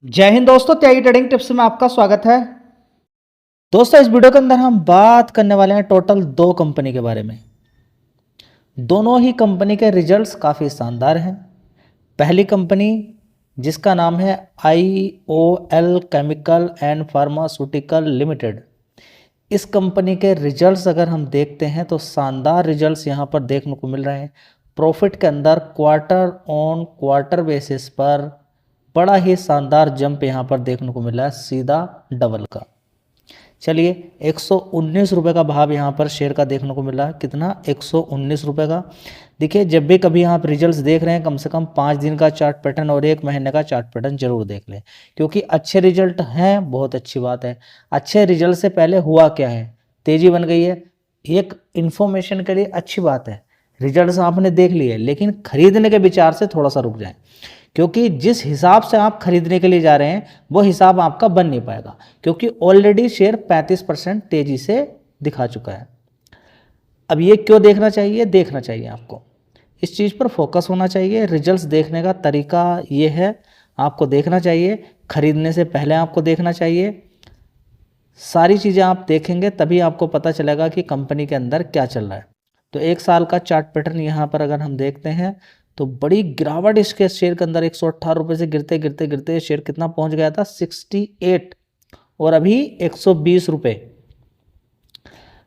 जय हिंद दोस्तों, त्यागी trading tips में आपका स्वागत है। दोस्तों, इस वीडियो के अंदर हम बात करने वाले हैं टोटल दो कंपनी के बारे में। दोनों ही कंपनी के रिजल्ट्स काफ़ी शानदार हैं। पहली कंपनी जिसका नाम है IOL chemical and pharmaceutical limited. इस कंपनी के रिजल्ट्स अगर हम देखते हैं तो शानदार रिजल्ट्स यहाँ पर देखने को मिल रहे हैं। प्रॉफिट के अंदर क्वार्टर ऑन क्वार्टर बेसिस पर बड़ा ही शानदार जंप यहाँ पर देखने को मिला है, सीधा डबल का। चलिए, 119 रुपये का भाव यहाँ पर शेयर का देखने को मिला है। कितना? 119 रुपये का। देखिए, जब भी कभी आप रिजल्ट्स देख रहे हैं कम से कम 5 दिन का चार्ट पैटर्न और 1 महीने का चार्ट पैटर्न जरूर देख लें, क्योंकि अच्छे रिजल्ट हैं, बहुत अच्छी बात है। अच्छे रिजल्ट से पहले हुआ क्या है? तेजी बन गई है, एक इन्फॉर्मेशन के लिए अच्छी बात है। रिजल्ट्स आपने देख लिए, लेकिन खरीदने के विचार से थोड़ा सा रुक जाएं, क्योंकि जिस हिसाब से आप खरीदने के लिए जा रहे हैं वो हिसाब आपका बन नहीं पाएगा, क्योंकि ऑलरेडी शेयर 35% तेजी से दिखा चुका है। अब ये क्यों देखना चाहिए? देखना चाहिए आपको, इस चीज़ पर फोकस होना चाहिए। रिजल्ट्स देखने का तरीका ये है, आपको देखना चाहिए। खरीदने से पहले आपको देखना चाहिए। सारी चीज़ें आप देखेंगे तभी आपको पता चलेगा कि कंपनी के अंदर क्या चल रहा है। तो 1 साल का चार्ट पैटर्न यहाँ पर अगर हम देखते हैं तो बड़ी गिरावट इसके शेयर के अंदर 118 रुपये से गिरते गिरते गिरते शेयर कितना पहुंच गया था? 68, और अभी 120 रुपये।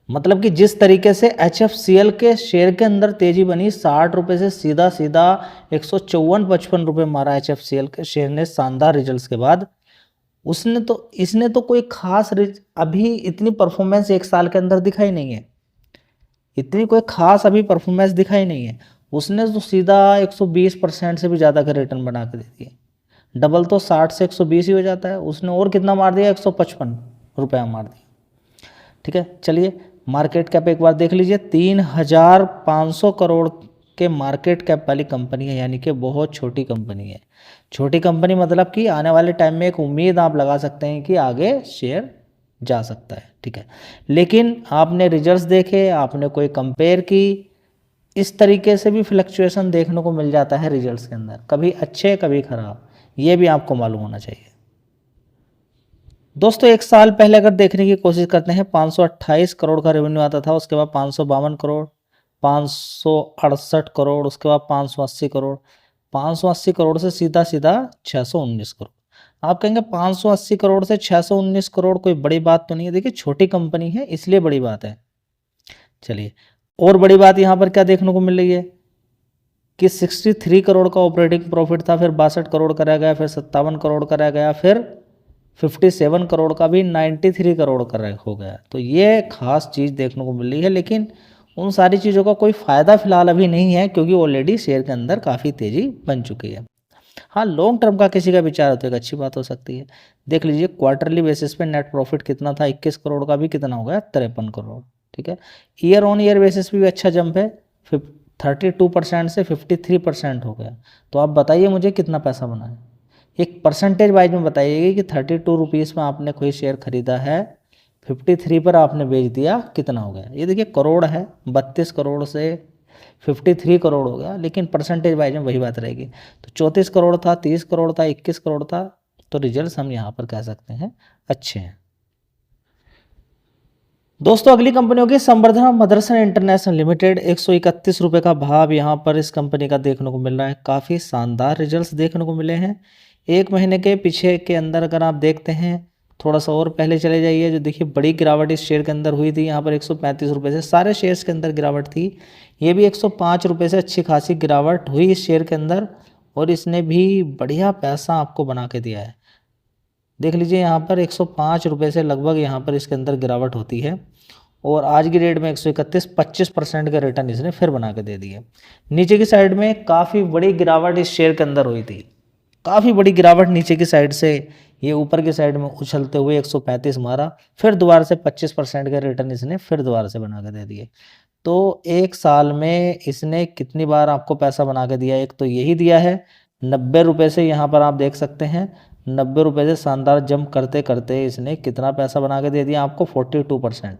मतलब कि जिस तरीके से HFCL के शेयर के अंदर तेजी बनी, 60 रुपये से सीधा सीधा 154-55 रुपये मारा HFCL के शेयर ने शानदार रिजल्ट्स के बाद। इसने तो कोई खास अभी इतनी परफॉर्मेंस 1 साल के अंदर दिखाई नहीं है, इतनी कोई खास अभी परफॉर्मेंस दिखाई नहीं है। उसने तो सीधा 120% से भी ज़्यादा का रिटर्न बना के दे दिए। डबल तो 60 से 120 ही हो जाता है, उसने और कितना मार दिया? 155 रुपया मार दिया। ठीक है, चलिए मार्केट कैप एक बार देख लीजिए। 3500 करोड़ के मार्केट कैप वाली कंपनी है, यानी कि बहुत छोटी कंपनी है। छोटी कंपनी मतलब कि आने वाले टाइम में एक उम्मीद आप लगा सकते हैं कि आगे शेयर जा सकता है। ठीक है, लेकिन आपने रिजल्ट्स देखे, आपने कोई कंपेयर की, इस तरीके से भी फ्लक्चुएशन देखने को मिल जाता है रिजल्ट्स के अंदर, कभी अच्छे कभी खराब, ये भी आपको मालूम होना चाहिए। दोस्तों, 1 साल पहले अगर देखने की कोशिश करते हैं, 528 करोड़ का रेवेन्यू आता था, उसके बाद 552 करोड़, 568 करोड़, उसके बाद 580 करोड़। 580 करोड़ से सीधा सीधा 619 करोड़। आप कहेंगे 580 करोड़ से 619 करोड़ कोई बड़ी बात तो नहीं है। देखिए, छोटी कंपनी है इसलिए बड़ी बात है। चलिए, और बड़ी बात यहाँ पर क्या देखने को मिल रही है कि 63 करोड़ का ऑपरेटिंग प्रॉफिट था, फिर 62 करोड़ कराया गया, फिर 57 करोड़ कराया गया, फिर 57 करोड़ का भी 93 करोड़ का हो गया। तो ये खास चीज़ देखने को मिल रही है, लेकिन उन सारी चीज़ों का कोई फ़ायदा फिलहाल अभी नहीं है, क्योंकि ऑलरेडी शेयर के अंदर काफ़ी तेज़ी बन चुकी है। हाँ, लॉन्ग टर्म का किसी का विचार हो तो एक अच्छी बात हो सकती है। देख लीजिए, क्वार्टरली बेसिस पे नेट प्रॉफिट कितना था? 21 करोड़ का भी कितना हो गया? 53 करोड़। ठीक है, ईयर ऑन ईयर बेसिस पे भी अच्छा जंप है, 32% से 53% हो गया। तो आप बताइए मुझे कितना पैसा बना है? एक परसेंटेज वाइज में बताइएगा कि 32 रुपीज़ में आपने कोई शेयर खरीदा है, 53 पर आपने बेच दिया, कितना हो गया? ये देखिए, करोड़ है, 32 करोड़ से 53 करोड़ हो गया, लेकिन परसेंटेज वाइज में वही बात रहेगी। तो 34 करोड़ था, 30 करोड़ था, 21 करोड़ था, तो रिजल्ट्स हम यहाँ पर कह सकते हैं अच्छे हैं। दोस्तों, अगली कंपनी होगी संवर्धना मदरसन इंटरनेशनल लिमिटेड। 131 रुपये का भाव यहाँ पर इस कंपनी का देखने को मिल रहा है। काफ़ी शानदार रिजल्ट्स देखने को मिले हैं 1 महीने के पीछे के अंदर। अगर आप देखते हैं, थोड़ा सा और पहले चले जाइए, जो देखिए बड़ी गिरावट इस शेयर के अंदर हुई थी। यहाँ पर 135 रुपये से सारे शेयर्स के अंदर गिरावट थी। ये भी 105 रुपये से अच्छी खासी गिरावट हुई इस शेयर के अंदर, और इसने भी बढ़िया पैसा आपको बना के दिया है। देख लीजिए, यहाँ पर 105 रुपये से लगभग यहाँ पर इसके अंदर गिरावट होती है, और आज की डेट में 131, 25% का रिटर्न इसने फिर बना के दे दिए। नीचे की साइड में काफ़ी बड़ी गिरावट इस शेयर के अंदर हुई थी, काफ़ी बड़ी गिरावट नीचे की साइड से, ये ऊपर की साइड में उछलते हुए 135 मारा, फिर दोबारा से 25% का रिटर्न इसने फिर दोबारा से बना के दे दिए। तो 1 साल में इसने कितनी बार आपको पैसा बना के दिया? एक तो यही दिया है 90 रुपये से, यहाँ पर आप देख सकते हैं 90 रुपये से शानदार जंप करते करते इसने कितना पैसा बना के दे दिया आपको? 42%।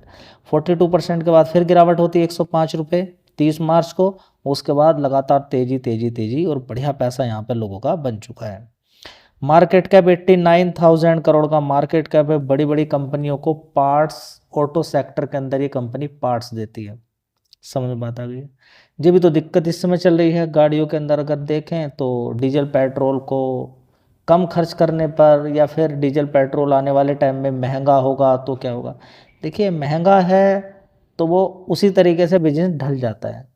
42% के बाद फिर गिरावट होती है 105 रुपये 30 मार्च को। उसके बाद लगातार तेजी तेजी तेजी, और बढ़िया पैसा यहाँ पर लोगों का बन चुका है। मार्केट कैप 89,000 करोड़ का मार्केट कैप है। बड़ी बड़ी कंपनियों को पार्ट्स, ऑटो सेक्टर के अंदर ये कंपनी पार्ट्स देती है। समझ में बात आ गई है। जी भी तो दिक्कत इस समय चल रही है गाड़ियों के अंदर, अगर देखें तो डीजल पेट्रोल को कम खर्च करने पर, या फिर डीजल पेट्रोल आने वाले टाइम में महंगा होगा तो क्या होगा। देखिए महंगा है तो वो उसी तरीके से बिजनेस ढल जाता है,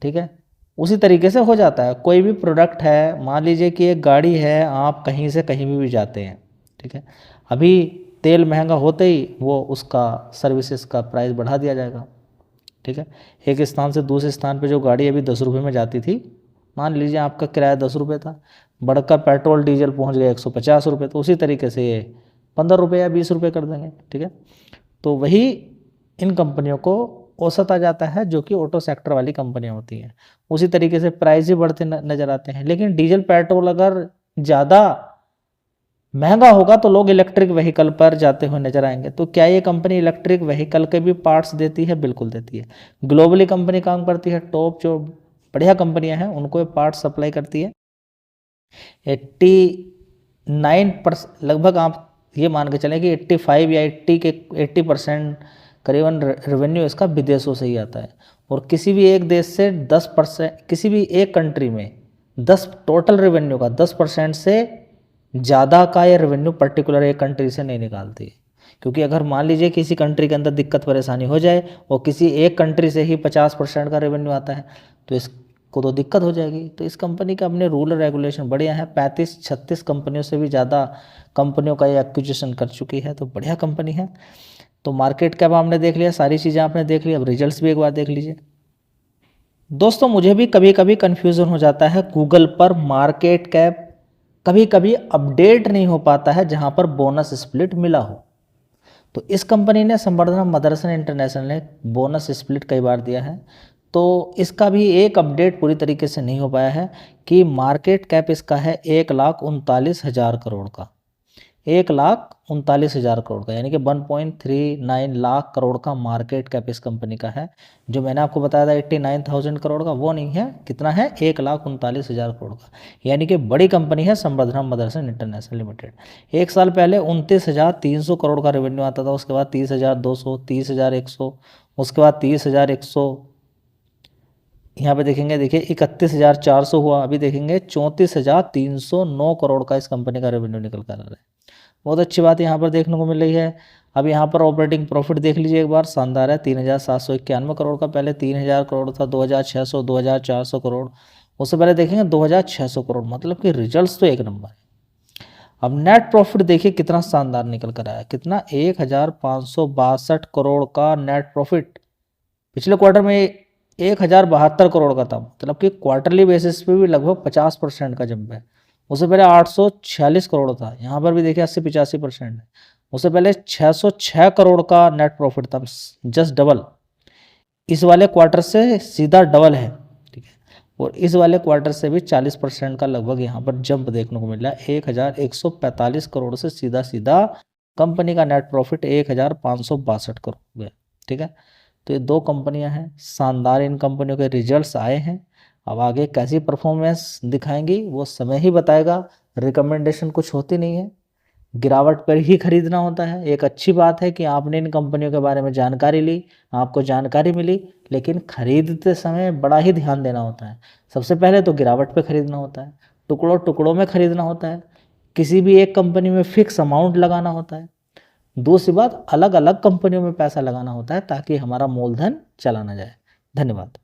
ठीक है, उसी तरीके से हो जाता है। कोई भी प्रोडक्ट है, मान लीजिए कि एक गाड़ी है, आप कहीं से कहीं भी जाते हैं, ठीक है, अभी तेल महंगा होते ही वो उसका सर्विसेज का प्राइस बढ़ा दिया जाएगा, ठीक है। एक स्थान से दूसरे स्थान पे जो गाड़ी अभी 10 रुपये में जाती थी, मान लीजिए आपका किराया 10 रुपये था, बढ़कर पेट्रोल डीजल पहुंच गया 150 रुपये, तो उसी तरीके से ये 15 रुपये या 20 रुपये कर देंगे, ठीक है। तो वही इन कंपनियों को औसत आ जाता है, जो कि ऑटो सेक्टर वाली कंपनियां होती हैं। उसी तरीके से प्राइस भी बढ़ते नजर आते हैं। लेकिन डीजल पेट्रोल अगर ज़्यादा महंगा होगा तो लोग इलेक्ट्रिक व्हीकल पर जाते हुए नजर आएंगे। तो क्या ये कंपनी इलेक्ट्रिक व्हीकल के भी पार्ट्स देती है? बिल्कुल देती है। ग्लोबली कंपनी काम करती है, टॉप जो बढ़िया कंपनियां हैं उनको ये पार्ट्स सप्लाई करती है। 89% लगभग आप ये मान के चलें कि 85 या 80% करीबन रेवेन्यू इसका विदेशों से ही आता है। और किसी भी एक देश से 10%, किसी भी एक कंट्री में 10 टोटल रेवेन्यू का 10% से ज़्यादा का ये रेवेन्यू पर्टिकुलर एक कंट्री से नहीं निकालती है। क्योंकि अगर मान लीजिए किसी कंट्री के अंदर दिक्कत परेशानी हो जाए और किसी एक कंट्री से ही 50% का रेवेन्यू आता है तो इसको तो दिक्कत हो जाएगी। तो इस कंपनी का अपने रूल और रेगुलेशन बढ़िया है। 35-36 कंपनियों से भी ज़्यादा कंपनियों का ये एक्विजिशन कर चुकी है, तो बढ़िया कंपनी है। तो मार्केट कैप आपने देख लिया, सारी चीज़ें आपने देख ली, अब रिजल्ट्स भी एक बार देख लीजिए। दोस्तों मुझे भी कभी कभी कन्फ्यूज़न हो जाता है, गूगल पर मार्केट कैप कभी कभी अपडेट नहीं हो पाता है जहां पर बोनस स्प्लिट मिला हो। तो इस कंपनी ने, संवर्धना मदरसन इंटरनेशनल ने बोनस स्प्लिट कई बार दिया है, तो इसका भी एक अपडेट पूरी तरीके से नहीं हो पाया है कि मार्केट कैप इसका है 1,39,000 करोड़ का। 1,39,000 करोड़ का, यानी कि 1.39 लाख करोड़ का मार्केट कैप इस कंपनी का है। जो मैंने आपको बताया था 89,000 करोड़ का, वो नहीं है। कितना है? 1,39,000 करोड़ का। यानी कि बड़ी कंपनी है संवर्धना मदरसन इंटरनेशनल लिमिटेड। एक साल पहले 29,300 करोड़ का रेवेन्यू आता था, उसके बाद 30,200, 30,100, उसके बाद 30,100, यहाँ पे देखेंगे, देखिए 31,400 हुआ, अभी देखेंगे 34,309 करोड़ का इस कंपनी का रेवेन्यू निकल कर आ रहा है। बहुत अच्छी बात यहाँ पर देखने को मिल रही है। अब यहाँ पर ऑपरेटिंग प्रॉफिट देख लीजिए एक बार, शानदार है, 3,791 करोड़ का। पहले 3,000 करोड़ था, 2,600, 2,400 करोड़। उससे पहले देखेंगे 2,600 करोड़, मतलब कि रिजल्ट्स तो एक नंबर है। अब नेट प्रॉफिट देखिए कितना शानदार निकल कर आया, कितना 1,562 करोड़ का नेट प्रॉफिट। पिछले क्वार्टर में 1,072 करोड़ का था, मतलब कि क्वार्टरली बेसिस पे भी लगभग 50% का जंप है। उससे पहले 846 करोड़ था, यहाँ पर भी देखिए 80-85% है। उससे पहले 606 करोड़ का नेट प्रॉफिट था, जस्ट डबल। इस वाले क्वार्टर से सीधा डबल है, ठीक है। और इस वाले क्वार्टर से भी 40% का लगभग यहाँ पर जंप देखने को मिला है। 1,145 करोड़ से सीधा सीधा कंपनी का नेट प्रॉफिट 1,562 करोड़ हो गया, ठीक है। तो ये दो कंपनियां हैं, शानदार इन कंपनियों के रिजल्ट्स आए हैं। अब आगे कैसी परफॉर्मेंस दिखाएंगी वो समय ही बताएगा। रिकमेंडेशन कुछ होती नहीं है, गिरावट पर ही खरीदना होता है। एक अच्छी बात है कि आपने इन कंपनियों के बारे में जानकारी ली, आपको जानकारी मिली, लेकिन खरीदते समय बड़ा ही ध्यान देना होता है। सबसे पहले तो गिरावट पे खरीदना होता है, टुकड़ों टुकड़ों में खरीदना होता है, किसी भी एक कंपनी में फिक्स अमाउंट लगाना होता है। दूसरी बात, अलग अलग कंपनियों में पैसा लगाना होता है ताकि हमारा मूलधन चला ना जाए। धन्यवाद।